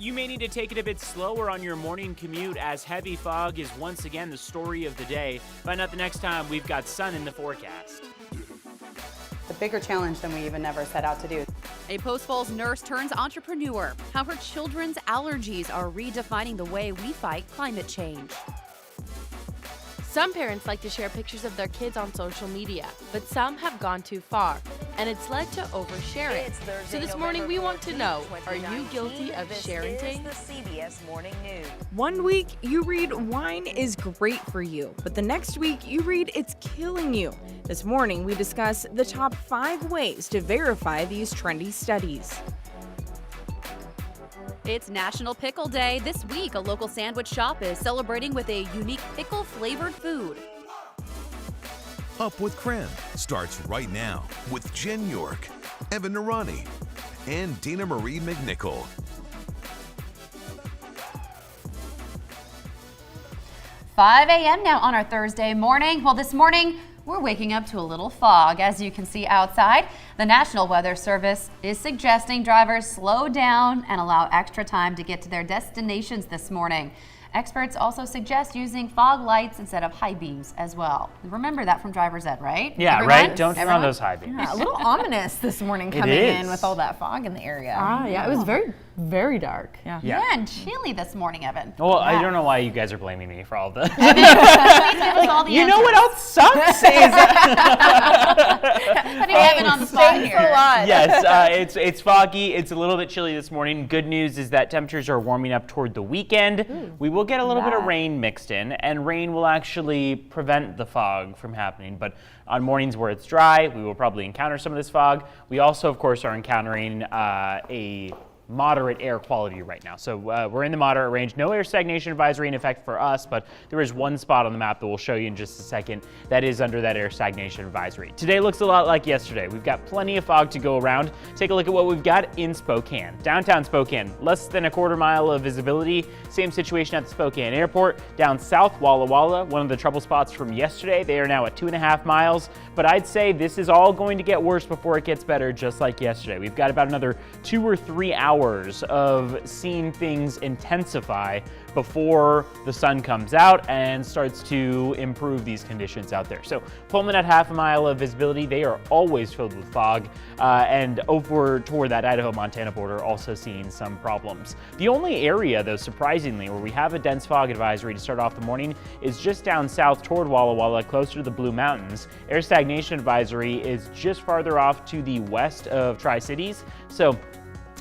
You may need to take it a bit slower on your morning commute as heavy fog is once again the story of the day. Find out the next time we've got sun in the forecast. A bigger challenge than we even ever set out to do. A Post Falls nurse turns entrepreneur. How her children's allergies are redefining the way we fight climate change. Some parents like to share pictures of their kids on social media, but some have gone too far, and it's led to oversharing. So this morning we want to know, are you guilty of sharing? The CBS Morning News. 1 week you read wine is great for you, but the next week you read it's killing you. This morning we discuss the top 5 ways to verify these trendy studies. It's National Pickle Day. This week, a local sandwich shop is celebrating with a unique pickle-flavored food. Up with KREM starts right now with Jen York, Evan Narani, and Dina Marie McNichol. 5 a.m. now on our Thursday morning. Well, this morning, we're waking up to a little fog, as you can see outside. The National Weather Service is suggesting drivers slow down and allow extra time to get to their destinations this morning. Experts also suggest using fog lights instead of high beams as well. Remember that from driver's ed, right? Yeah, Everyone? right? Don't turn on those high beams. Yeah, a little ominous this morning coming in with all that fog in the area. Yeah, it was very dark. Yeah, and chilly this morning, Evan. Well, I don't know why you guys are blaming me for all this. Please give us all the You know answers. what else sucks? Putting Evan on the spot here. Yes, it's foggy. It's a little bit chilly this morning. Good news is that temperatures are warming up toward the weekend. We will get a little bit of rain mixed in, and rain will actually prevent the fog from happening. But on mornings where it's dry, we will probably encounter some of this fog. We also, of course, are encountering a moderate air quality right now. So we're in the moderate range. No air stagnation advisory in effect for us, but there is one spot on the map that we'll show you in just a second that is under that air stagnation advisory. Today looks a lot like yesterday. We've got plenty of fog to go around. Take a look at what we've got in Spokane. Downtown Spokane, less than a quarter mile of visibility. Same situation at the Spokane Airport. Down south, Walla Walla, one of the trouble spots from yesterday. They are now at 2.5 miles, but I'd say this is all going to get worse before it gets better, just like yesterday. We've got about another 2 or 3 hours of seeing things intensify before the sun comes out and starts to improve these conditions out there. So Pullman at 1/2 mile of visibility, they are always filled with fog, and over toward that Idaho-Montana border also seeing some problems. The only area, though, surprisingly, where we have a dense fog advisory to start off the morning is just down south toward Walla Walla, closer to the Blue Mountains. Air stagnation advisory is just farther off to the west of Tri-Cities. So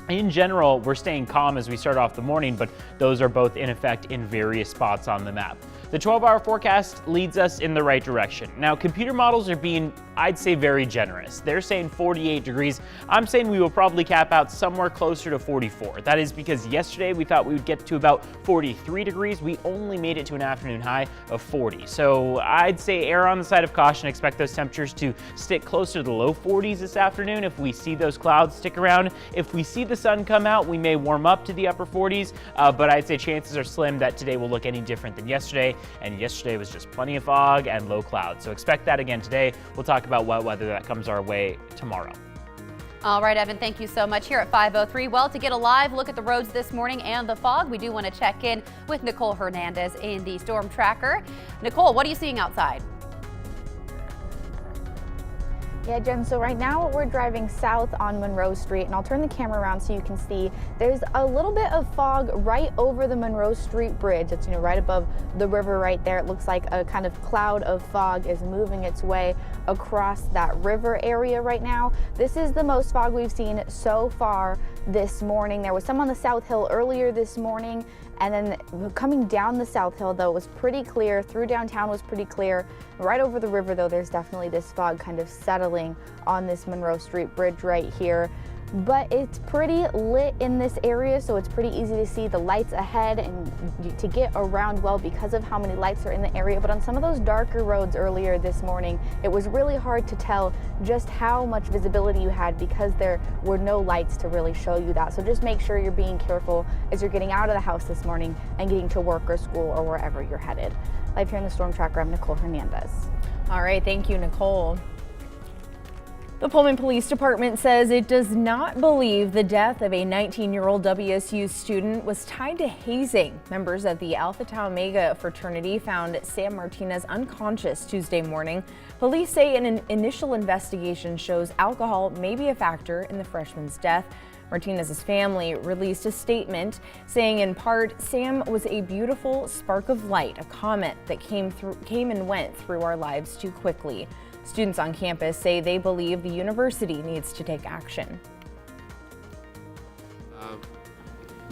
in general, we're staying calm as we start off the morning, but those are both in effect in various spots on the map. The 12-hour forecast leads us in the right direction. Now, computer models are being, I'd say, very generous. They're saying 48 degrees. I'm saying we will probably cap out somewhere closer to 44. That is because yesterday we thought we would get to about 43 degrees. We only made it to an afternoon high of 40. So I'd say err on the side of caution. Expect those temperatures to stick closer to the low 40s this afternoon if we see those clouds stick around. If we see the sun come out, we may warm up to the upper 40s, but I'd say chances are slim that today will look any different than yesterday. And yesterday was just plenty of fog and low clouds. So expect that again today. We'll talk about what weather that comes our way tomorrow. All right, Evan, thank you so much. Here at 5:03, well, to get a live look at the roads this morning and the fog, we do want to check in with Nicole Hernandez in the Storm Tracker. Nicole, what are you seeing outside? Yeah, Jen, so right now we're driving south on Monroe Street, and I'll turn the camera around so you can see there's a little bit of fog right over the Monroe Street Bridge. It's, right above the river right there. It looks like a kind of cloud of fog is moving its way across that river area right now. This is the most fog we've seen so far this morning. There was some on the South Hill earlier this morning, and then coming down the South Hill, though, was pretty clear. Through downtown was pretty clear. Right over the river, though, there's definitely this fog kind of settling on this Monroe Street Bridge right here. But it's pretty lit in this area, so it's pretty easy to see the lights ahead and to get around well because of how many lights are in the area. But on some of those darker roads earlier this morning, it was really hard to tell just how much visibility you had because there were no lights to really show you that. So just make sure you're being careful as you're getting out of the house this morning and getting to work or school or wherever you're headed. Live here in the Storm Tracker, I'm Nicole Hernandez. All right, thank you, Nicole. The Pullman Police Department says it does not believe the death of a 19-year-old WSU student was tied to hazing. Members of the Alpha Tau Omega fraternity found Sam Martinez unconscious Tuesday morning. Police say an initial investigation shows alcohol may be a factor in the freshman's death. Martinez's family released a statement saying in part, "Sam was a beautiful spark of light, a comet that came and went through our lives too quickly." Students on campus say they believe the university needs to take action.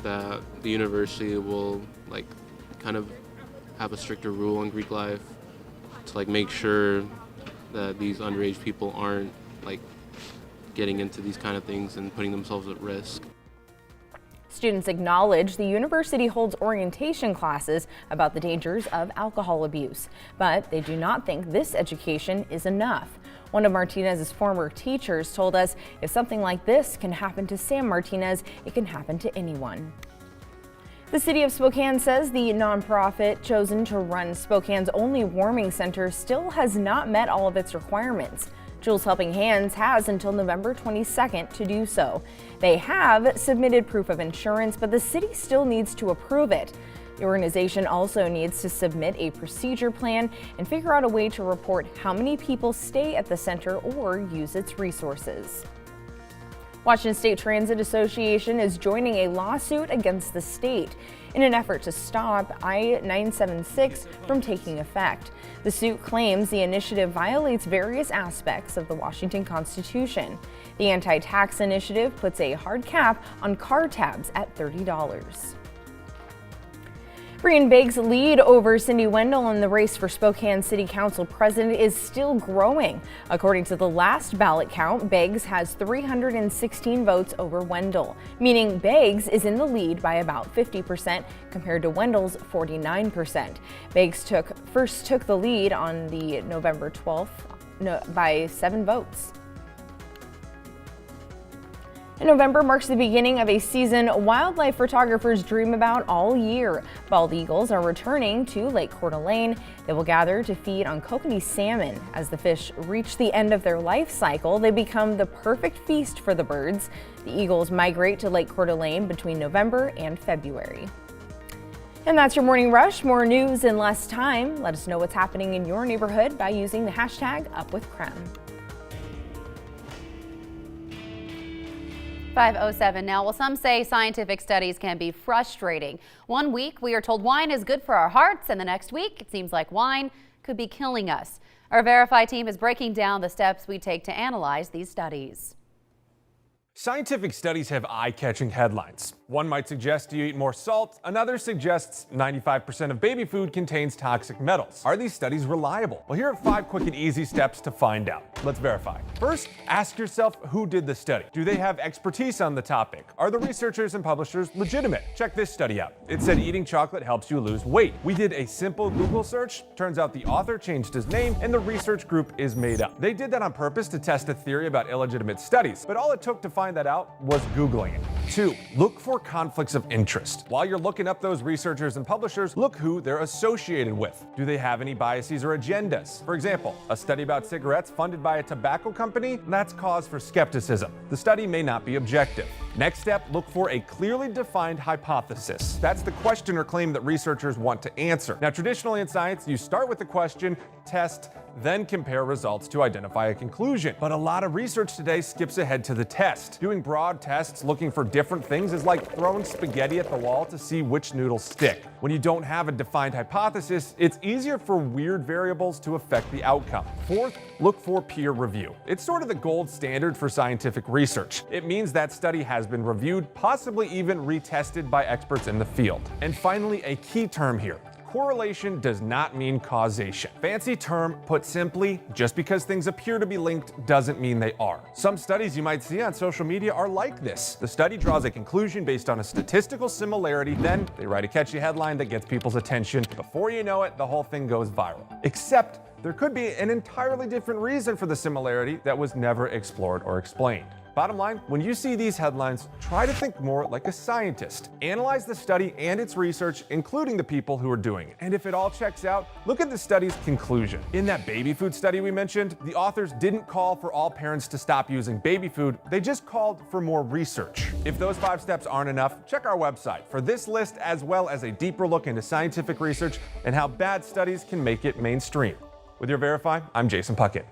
That the university will kind of have a stricter rule on Greek life to make sure that these underage people aren't getting into these kind of things and putting themselves at risk. Students acknowledge the university holds orientation classes about the dangers of alcohol abuse, but they do not think this education is enough. One of Martinez's former teachers told us if something like this can happen to Sam Martinez, it can happen to anyone. The city of Spokane says the nonprofit chosen to run Spokane's only warming center still has not met all of its requirements. Jules Helping Hands has until November 22nd to do so. They have submitted proof of insurance, but the city still needs to approve it. The organization also needs to submit a procedure plan and figure out a way to report how many people stay at the center or use its resources. Washington State Transit Association is joining a lawsuit against the state in an effort to stop I-976 from taking effect. The suit claims the initiative violates various aspects of the Washington Constitution. The anti-tax initiative puts a hard cap on car tabs at $30. Brian Beggs' lead over Cindy Wendell in the race for Spokane City Council president is still growing. According to the last ballot count, Beggs has 316 votes over Wendell, meaning Beggs is in the lead by about 50% compared to Wendell's 49%. Beggs first took the lead on the November 12th by 7 votes. November marks the beginning of a season wildlife photographers dream about all year. Bald eagles are returning to Lake Coeur d'Alene. They will gather to feed on kokanee salmon. As the fish reach the end of their life cycle, they become the perfect feast for the birds. The eagles migrate to Lake Coeur d'Alene between November and February. And that's your Morning Rush. More news in less time. Let us know what's happening in your neighborhood by using the hashtag #UpWithKREM. 5:07 now. Well, some say scientific studies can be frustrating. One week we are told wine is good for our hearts, and the next week it seems like wine could be killing us. Our Verify team is breaking down the steps we take to analyze these studies. Scientific studies have eye-catching headlines. One might suggest you eat more salt, another suggests 95% of baby food contains toxic metals. Are these studies reliable? Well, here are 5 quick and easy steps to find out. Let's verify. First, ask yourself who did the study. Do they have expertise on the topic? Are the researchers and publishers legitimate? Check this study out. It said eating chocolate helps you lose weight. We did a simple Google search. Turns out the author changed his name and the research group is made up. They did that on purpose to test a theory about illegitimate studies, but all it took to find that out was Googling it. 2, look for conflicts of interest. While you're looking up those researchers and publishers, look who they're associated with. Do they have any biases or agendas? For example, a study about cigarettes funded by a tobacco company? That's cause for skepticism. The study may not be objective. Next step, look for a clearly defined hypothesis. That's the question or claim that researchers want to answer. Now, traditionally in science, you start with the question, test, then compare results to identify a conclusion. But a lot of research today skips ahead to the test. Doing broad tests looking for different things is like throwing spaghetti at the wall to see which noodles stick. When you don't have a defined hypothesis, it's easier for weird variables to affect the outcome. 4th, look for peer review. It's sort of the gold standard for scientific research. It means that study has been reviewed, possibly even retested by experts in the field. And finally, a key term here. Correlation does not mean causation. Fancy term, put simply, just because things appear to be linked doesn't mean they are. Some studies you might see on social media are like this. The study draws a conclusion based on a statistical similarity, then they write a catchy headline that gets people's attention. Before you know it, the whole thing goes viral. Except there could be an entirely different reason for the similarity that was never explored or explained. Bottom line, when you see these headlines, try to think more like a scientist. Analyze the study and its research, including the people who are doing it. And if it all checks out, look at the study's conclusion. In that baby food study we mentioned, the authors didn't call for all parents to stop using baby food, they just called for more research. If those 5 steps aren't enough, check our website for this list as well as a deeper look into scientific research and how bad studies can make it mainstream. With your Verify, I'm Jason Puckett.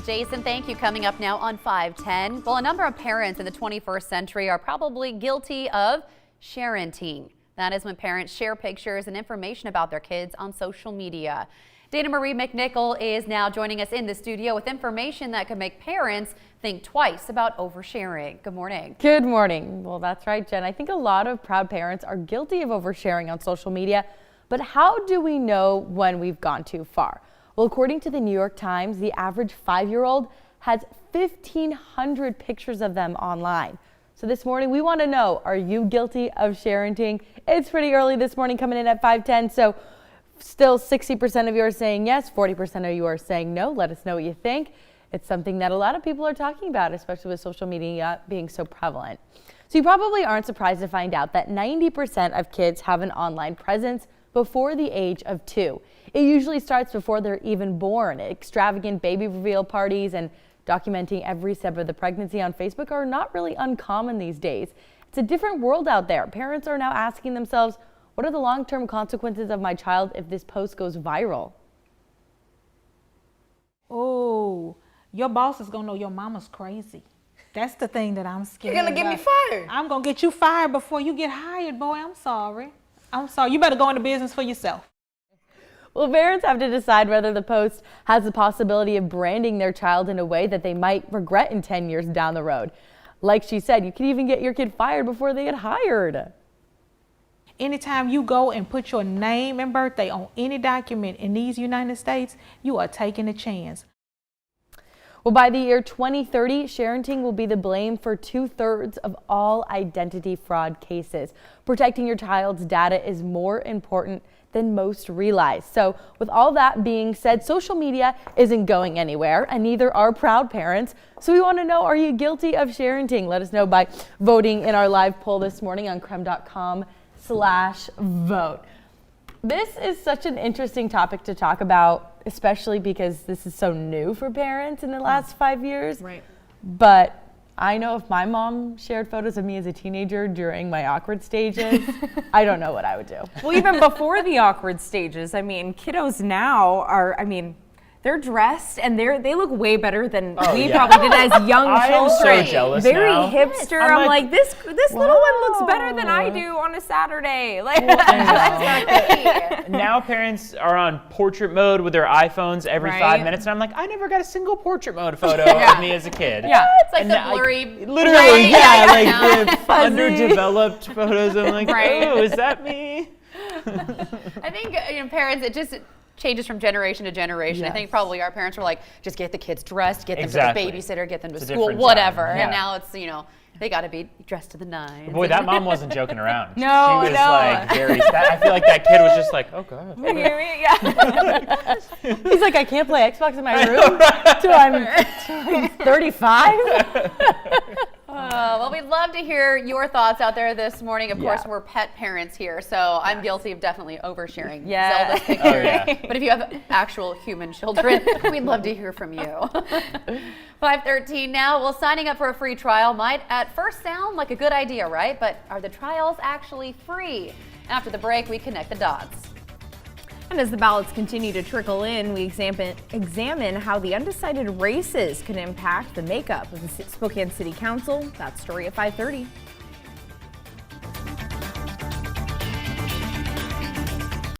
Jason, thank you. Coming up now on 510. Well, a number of parents in the 21st century are probably guilty of sharenting. That is when parents share pictures and information about their kids on social media. Dana Marie McNichol is now joining us in the studio with information that could make parents think twice about oversharing. Good morning. Good morning. Well, that's right, Jen. I think a lot of proud parents are guilty of oversharing on social media, but how do we know when we've gone too far? Well, according to the New York Times, the average 5-year-old has 1,500 pictures of them online. So this morning, we want to know, are you guilty of sharenting? It's pretty early this morning, coming in at 5:10, so still 60% of you are saying yes, 40% of you are saying no. Let us know what you think. It's something that a lot of people are talking about, especially with social media being so prevalent. So you probably aren't surprised to find out that 90% of kids have an online presence before the age of 2. It usually starts before they're even born. Extravagant baby reveal parties and documenting every step of the pregnancy on Facebook are not really uncommon these days. It's a different world out there. Parents are now asking themselves, what are the long-term consequences of my child if this post goes viral? Oh, your boss is gonna know your mama's crazy. That's the thing that I'm scared. You're gonna get me fired. I'm gonna get you fired before you get hired, boy. I'm sorry. You better go into business for yourself. Well, parents have to decide whether the post has the possibility of branding their child in a way that they might regret in 10 years down the road. Like she said, you can even get your kid fired before they get hired. Anytime you go and put your name and birthday on any document in these United States, you are taking a chance. Well, by the year 2030, sharenting will be the blame for 2/3 of all identity fraud cases. Protecting your child's data is more important than most realize. So with all that being said, social media isn't going anywhere, and neither are proud parents. So we want to know, are you guilty of sharenting? Let us know by voting in our live poll this morning on krem.com/vote. This is such an interesting topic to talk about, especially because this is so new for parents in the last 5 years. Right. But I know if my mom shared photos of me as a teenager during my awkward stages, I don't know what I would do. Well, even before the awkward stages, I mean, kiddos now are, they're dressed and they look way better than we probably did as young children. I am so jealous Very now. hipster. I'm I'm like, this little one looks better than I do on a Saturday. Like, now parents are on portrait mode with their iPhones every 5 minutes, and I'm like, I never got a single portrait mode photo of me as a kid. Yeah, it's like the blurry. Literally, like the underdeveloped photos. I'm like, oh, is that me? I think parents, it just changes from generation to generation. Yes. I think probably our parents were like, just get the kids dressed, get them Exactly. to the babysitter, get them to It's a school, different whatever. time. And Yeah. now it's, they got to be dressed to the nines. Boy, that mom wasn't joking around. No, she was no. like very. I feel like that kid was just like, oh god. He's like, I can't play Xbox in my room till I'm 35. Well, we'd love to hear your thoughts out there this morning. Of course, we're pet parents here, so I'm guilty of definitely oversharing Zelda's pictures. Oh, yeah. But if you have actual human children, we'd love to hear from you. 5:13 now. Well, signing up for a free trial might at first sound like a good idea, right? But are the trials actually free? After the break, we connect the dots. And as the ballots continue to trickle in, we examine how the undecided races can impact the makeup of the Spokane City Council. That story at 5:30.